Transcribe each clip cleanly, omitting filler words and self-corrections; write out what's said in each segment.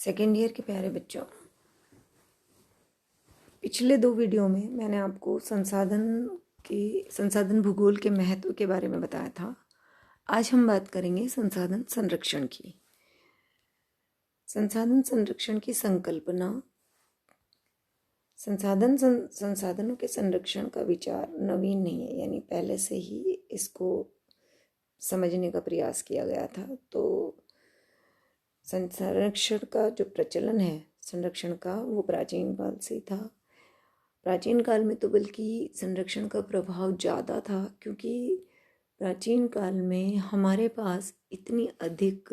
Second year के प्यारे बच्चों, पिछले 2 वीडियो में मैंने आपको संसाधन भूगोल के महत्व के बारे में बताया था। आज हम बात करेंगे संसाधन संरक्षण की। संसाधन संरक्षण की संकल्पना, संसाधनों के संरक्षण का विचार नवीन नहीं है, यानी पहले से ही इसको समझने का प्रयास किया गया था। तो संरक्षण का जो प्रचलन है संरक्षण का, वो प्राचीन काल से था। प्राचीन काल में तो बल्कि संरक्षण का प्रभाव ज़्यादा था, क्योंकि प्राचीन काल में हमारे पास इतनी अधिक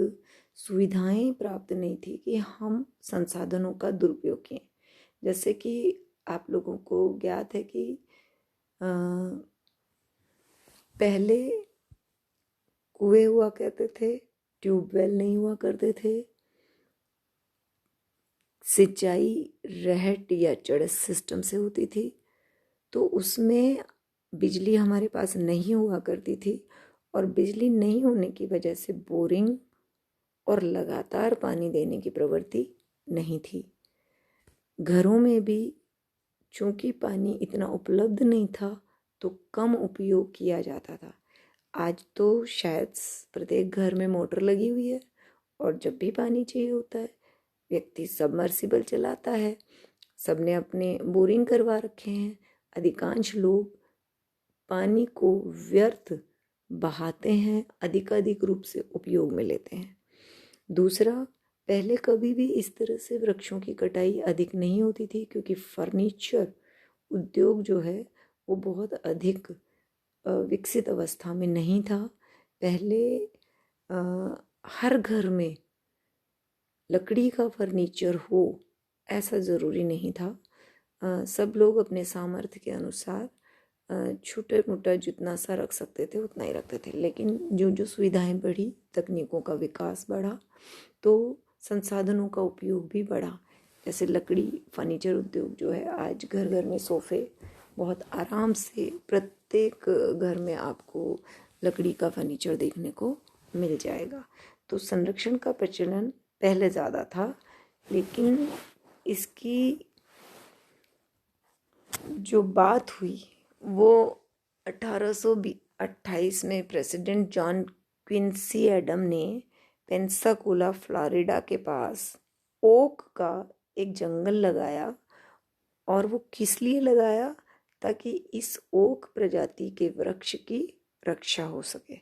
सुविधाएं प्राप्त नहीं थी कि हम संसाधनों का दुरुपयोग करें। जैसे कि आप लोगों को ज्ञात है कि पहले कुएं हुआ करते थे, ट्यूबवेल नहीं हुआ करते थे, सिंचाई रहट या चड़स सिस्टम से होती थी, तो उसमें बिजली हमारे पास नहीं हुआ करती थी। और बिजली नहीं होने की वजह से बोरिंग और लगातार पानी देने की प्रवृत्ति नहीं थी। घरों में भी चूंकि पानी इतना उपलब्ध नहीं था, तो कम उपयोग किया जाता था। आज तो शायद प्रत्येक घर में मोटर लगी हुई है, और जब भी पानी चाहिए होता है व्यक्ति सबमर्सिबल चलाता है। सबने अपने बोरिंग करवा रखे हैं। अधिकांश लोग पानी को व्यर्थ बहाते हैं, अधिकाधिक रूप से उपयोग में लेते हैं। दूसरा, पहले कभी भी इस तरह से वृक्षों की कटाई अधिक नहीं होती थी, क्योंकि फर्नीचर उद्योग जो है वो बहुत अधिक विकसित अवस्था में नहीं था। पहले हर घर में लकड़ी का फर्नीचर हो ऐसा ज़रूरी नहीं था। सब लोग अपने सामर्थ्य के अनुसार छोटे मोटा जितना सा रख सकते थे उतना ही रखते थे। लेकिन जो सुविधाएं बढ़ी, तकनीकों का विकास बढ़ा, तो संसाधनों का उपयोग भी बढ़ा। जैसे लकड़ी फर्नीचर उद्योग जो है, आज घर घर में सोफ़े बहुत आराम से प्रत्येक घर में आपको लकड़ी का फर्नीचर देखने को मिल जाएगा। तो संरक्षण का प्रचलन पहले ज़्यादा था, लेकिन इसकी जो बात हुई वो 1828 में प्रेसिडेंट जॉन क्विंसी एडम ने पेंसाकोला फ्लोरिडा के पास ओक का एक जंगल लगाया। और वो किस लिए लगाया? ताकि इस ओक प्रजाति के वृक्ष की रक्षा हो सके।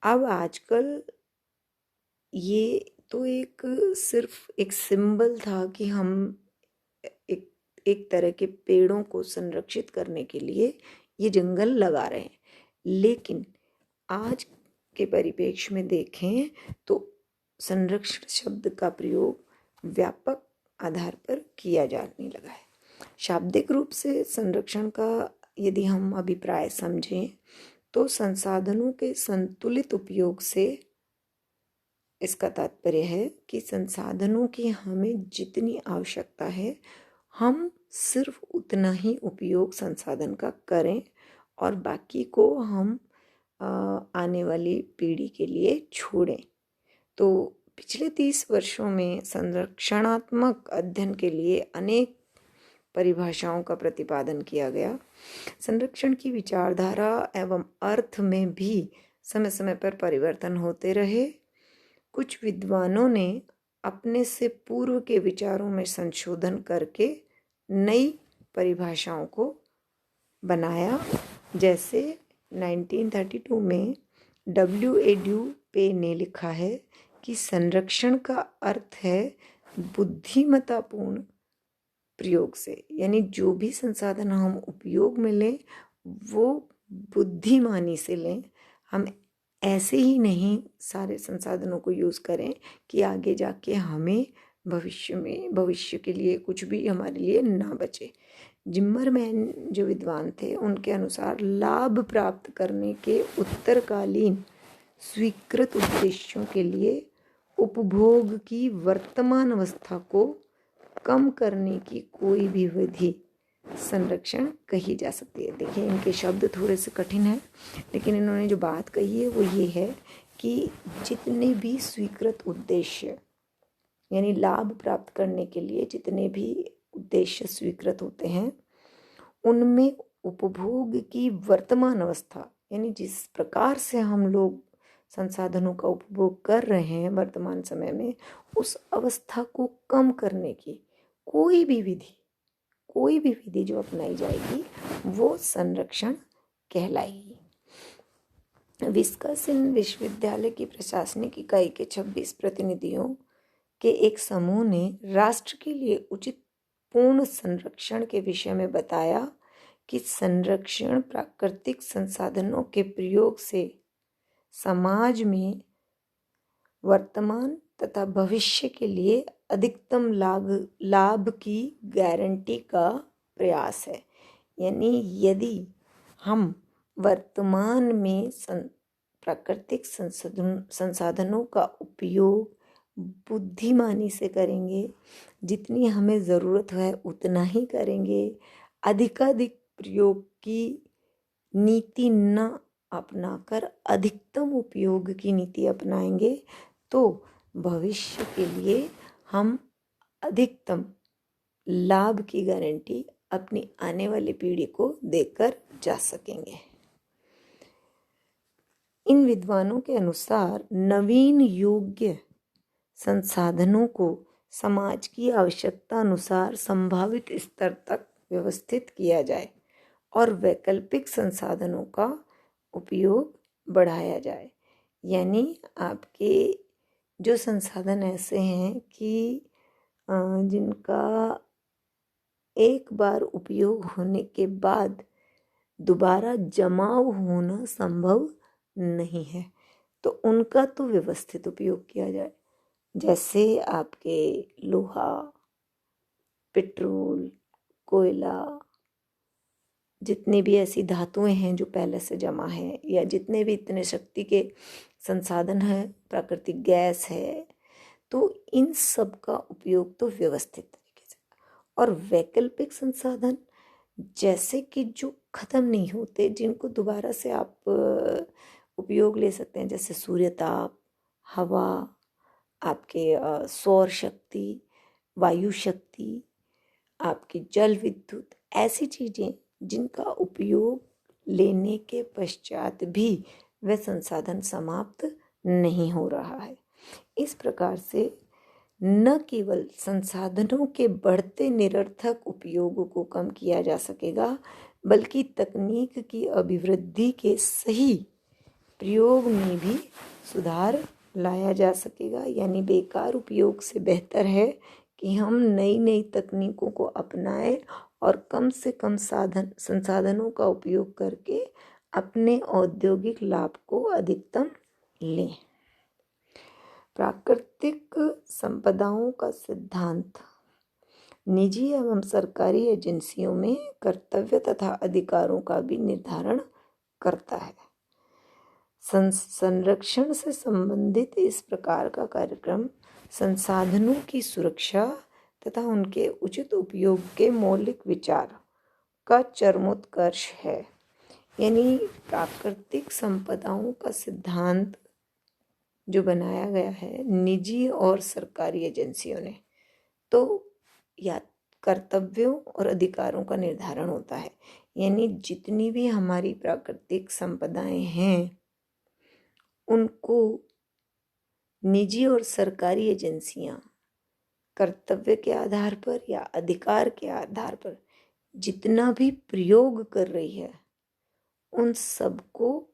अब आजकल ये तो सिर्फ एक सिंबल था कि हम एक तरह के पेड़ों को संरक्षित करने के लिए ये जंगल लगा रहे हैं। लेकिन आज के परिप्रेक्ष्य में देखें तो संरक्षण शब्द का प्रयोग व्यापक आधार पर किया जाने लगा है। शाब्दिक रूप से संरक्षण का यदि हम अभिप्राय समझें तो संसाधनों के संतुलित उपयोग से इसका तात्पर्य है कि संसाधनों की हमें जितनी आवश्यकता है हम सिर्फ उतना ही उपयोग संसाधन का करें, और बाकी को हम आने वाली पीढ़ी के लिए छोड़ें। तो पिछले 30 वर्षों में संरक्षणात्मक अध्ययन के लिए अनेक परिभाषाओं का प्रतिपादन किया गया। संरक्षण की विचारधारा एवं अर्थ में भी समय समय पर परिवर्तन होते रहे। कुछ विद्वानों ने अपने से पूर्व के विचारों में संशोधन करके नई परिभाषाओं को बनाया। जैसे 1932 में W.A. ड्यूपे ने लिखा है कि संरक्षण का अर्थ है बुद्धिमत्तापूर्ण प्रयोग से, यानी जो भी संसाधन हम उपयोग में लें वो बुद्धिमानी से लें। हम ऐसे ही नहीं सारे संसाधनों को यूज़ करें कि आगे जाके हमें भविष्य के लिए कुछ भी हमारे लिए ना बचे। जिम्मरमैन जो विद्वान थे, उनके अनुसार लाभ प्राप्त करने के उत्तरकालीन स्वीकृत उद्देश्यों के लिए उपभोग की वर्तमान अवस्था को कम करने की कोई भी विधि संरक्षण कही जा सकती है। देखिए, इनके शब्द थोड़े से कठिन हैं, लेकिन इन्होंने जो बात कही है वो ये है कि जितने भी स्वीकृत उद्देश्य यानी लाभ प्राप्त करने के लिए जितने भी उद्देश्य स्वीकृत होते हैं उनमें उपभोग की वर्तमान अवस्था, यानी जिस प्रकार से हम लोग संसाधनों का उपभोग कर रहे हैं वर्तमान समय में, उस अवस्था को कम करने की कोई भी विधि जो अपनाई जाएगी वो संरक्षण कहलाएगी। विस्कॉन्सिन विश्वविद्यालय की प्रशासनिक इकाई के 26 प्रतिनिधियों के एक समूह ने राष्ट्र के लिए उचित पूर्ण संरक्षण के विषय में बताया कि संरक्षण प्राकृतिक संसाधनों के प्रयोग से समाज में वर्तमान तथा भविष्य के लिए अधिकतम लाभ की गारंटी का प्रयास है। यानी यदि हम वर्तमान में प्राकृतिक संसाधनों का उपयोग बुद्धिमानी से करेंगे, जितनी हमें ज़रूरत है उतना ही करेंगे, अधिकाधिक प्रयोग की नीति न अपनाकर अधिकतम उपयोग की नीति अपनाएंगे, तो भविष्य के लिए हम अधिकतम लाभ की गारंटी अपनी आने वाली पीढ़ी को देकर जा सकेंगे। इन विद्वानों के अनुसार नवीन योग्य संसाधनों को समाज की आवश्यकता अनुसार संभावित स्तर तक व्यवस्थित किया जाए और वैकल्पिक संसाधनों का उपयोग बढ़ाया जाए। यानी आपके जो संसाधन ऐसे हैं कि जिनका एक बार उपयोग होने के बाद दोबारा जमाव होना संभव नहीं है, तो उनका तो व्यवस्थित उपयोग किया जाए। जैसे आपके लोहा, पेट्रोल, कोयला, जितनी भी ऐसी धातुएं हैं जो पहले से जमा है, या जितने भी इतने शक्ति के संसाधन हैं, प्राकृतिक गैस है, तो इन सब का उपयोग तो व्यवस्थित तरीके से। और वैकल्पिक संसाधन जैसे कि जो खत्म नहीं होते, जिनको दोबारा से आप उपयोग ले सकते हैं, जैसे सूर्य ताप, हवा, आपके सौर शक्ति, वायु शक्ति, आपकी जल विद्युत, ऐसी चीज़ें जिनका उपयोग लेने के पश्चात भी वह संसाधन समाप्त नहीं हो रहा है। इस प्रकार से न केवल संसाधनों के बढ़ते निरर्थक उपयोग को कम किया जा सकेगा, बल्कि तकनीक की अभिवृद्धि के सही प्रयोग में भी सुधार लाया जा सकेगा। यानी बेकार उपयोग से बेहतर है कि हम नई तकनीकों को अपनाएं और कम से कम संसाधनों का उपयोग करके अपने औद्योगिक लाभ को अधिकतम लें। प्राकृतिक संपदाओं का सिद्धांत निजी एवं सरकारी एजेंसियों में कर्तव्य तथा अधिकारों का भी निर्धारण करता है। संरक्षण से संबंधित इस प्रकार का कार्यक्रम संसाधनों की सुरक्षा तथा उनके उचित उपयोग के मौलिक विचार का चरमोत्कर्ष है। यानी प्राकृतिक संपदाओं का सिद्धांत जो बनाया गया है निजी और सरकारी एजेंसियों ने, तो या कर्तव्यों और अधिकारों का निर्धारण होता है। यानी जितनी भी हमारी प्राकृतिक संपदाएं हैं उनको निजी और सरकारी एजेंसियां कर्तव्य के आधार पर या अधिकार के आधार पर जितना भी प्रयोग कर रही है, उन सबको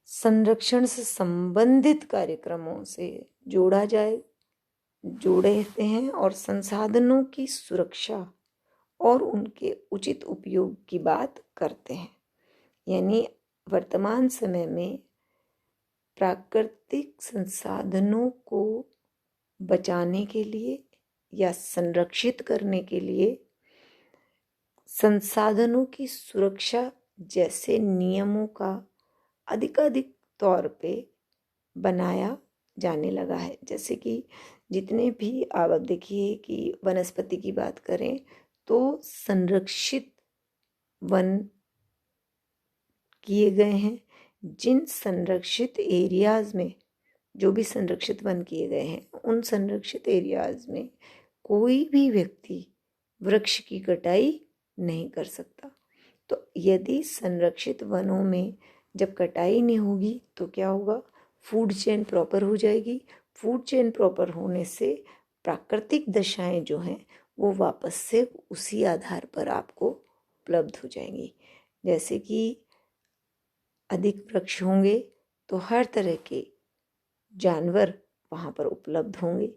संरक्षण से संबंधित कार्यक्रमों से जोड़ते हैं और संसाधनों की सुरक्षा और उनके उचित उपयोग की बात करते हैं। यानी वर्तमान समय में प्राकृतिक संसाधनों को बचाने के लिए या संरक्षित करने के लिए संसाधनों की सुरक्षा जैसे नियमों का अधिकाधिक तौर पे बनाया जाने लगा है। जैसे कि जितने भी आप देखिए कि वनस्पति की बात करें तो संरक्षित वन किए गए हैं। जिन संरक्षित एरियाज में जो भी संरक्षित वन किए गए हैं उन संरक्षित एरियाज में कोई भी व्यक्ति वृक्ष की कटाई नहीं कर सकता। तो यदि संरक्षित वनों में जब कटाई नहीं होगी तो क्या होगा, फूड चेन प्रॉपर हो जाएगी। फूड चेन प्रॉपर होने से प्राकृतिक दशाएं जो हैं वो वापस से उसी आधार पर आपको उपलब्ध हो जाएंगी। जैसे कि अधिक वृक्ष होंगे तो हर तरह के जानवर वहाँ पर उपलब्ध होंगे।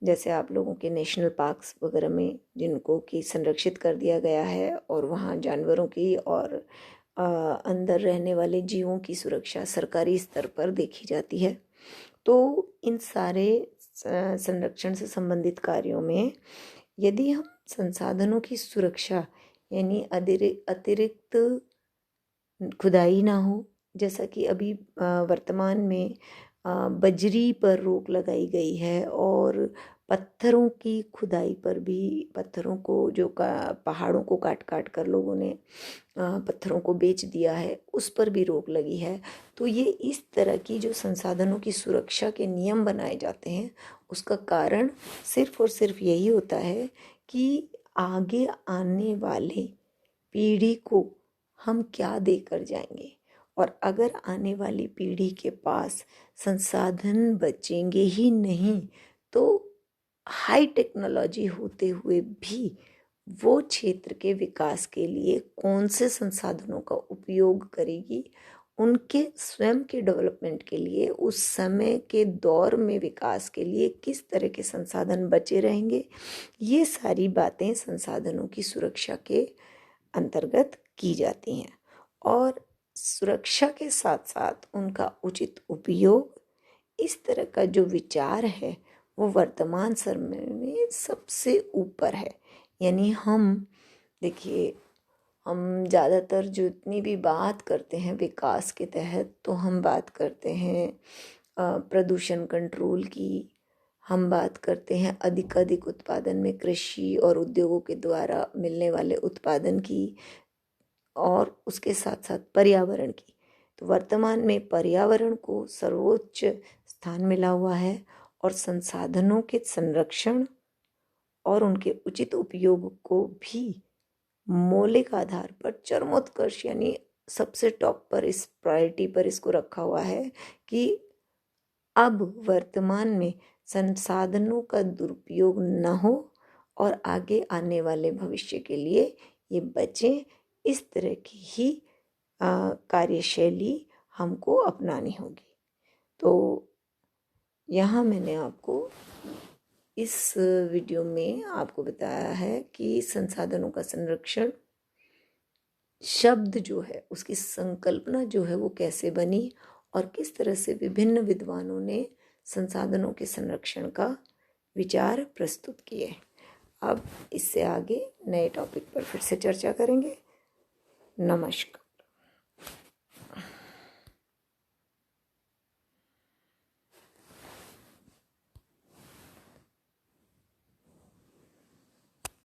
जैसे आप लोगों के नेशनल पार्क्स वगैरह में जिनको कि संरक्षित कर दिया गया है और वहाँ जानवरों की और अंदर रहने वाले जीवों की सुरक्षा सरकारी स्तर पर देखी जाती है। तो इन सारे संरक्षण से संबंधित कार्यों में यदि हम संसाधनों की सुरक्षा यानी अतिरिक्त खुदाई ना हो, जैसा कि अभी वर्तमान में बजरी पर रोक लगाई गई है और पत्थरों की खुदाई पर भी, पत्थरों को जो पहाड़ों को काट काट कर लोगों ने पत्थरों को बेच दिया है, उस पर भी रोक लगी है। तो ये इस तरह की जो संसाधनों की सुरक्षा के नियम बनाए जाते हैं उसका कारण सिर्फ और सिर्फ यही होता है कि आगे आने वाले पीढ़ी को हम क्या देकर जाएंगे। और अगर आने वाली पीढ़ी के पास संसाधन बचेंगे ही नहीं तो हाई टेक्नोलॉजी होते हुए भी वो क्षेत्र के विकास के लिए कौन से संसाधनों का उपयोग करेगी, उनके स्वयं के डेवलपमेंट के लिए, उस समय के दौर में विकास के लिए किस तरह के संसाधन बचे रहेंगे, ये सारी बातें संसाधनों की सुरक्षा के अंतर्गत की जाती हैं। और सुरक्षा के साथ साथ उनका उचित उपयोग, इस तरह का जो विचार है वो वर्तमान समय में सबसे ऊपर है। यानी हम देखिए, हम ज़्यादातर जो इतनी भी बात करते हैं विकास के तहत, तो हम बात करते हैं प्रदूषण कंट्रोल की, हम बात करते हैं अधिक उत्पादन में कृषि और उद्योगों के द्वारा मिलने वाले उत्पादन की, और उसके साथ साथ पर्यावरण की। तो वर्तमान में पर्यावरण को सर्वोच्च स्थान मिला हुआ है और संसाधनों के संरक्षण और उनके उचित उपयोग को भी मौलिक आधार पर चरमोत्कर्ष यानी सबसे टॉप पर, इस प्रायोरिटी पर इसको रखा हुआ है कि अब वर्तमान में संसाधनों का दुरुपयोग न हो और आगे आने वाले भविष्य के लिए ये बचें। इस तरह की ही कार्यशैली हमको अपनानी होगी। तो यहाँ मैंने आपको इस वीडियो में आपको बताया है कि संसाधनों का संरक्षण शब्द जो है, उसकी संकल्पना जो है वो कैसे बनी और किस तरह से विभिन्न विद्वानों ने संसाधनों के संरक्षण का विचार प्रस्तुत किए। अब इससे आगे नए टॉपिक पर फिर से चर्चा करेंगे। नमस्कार।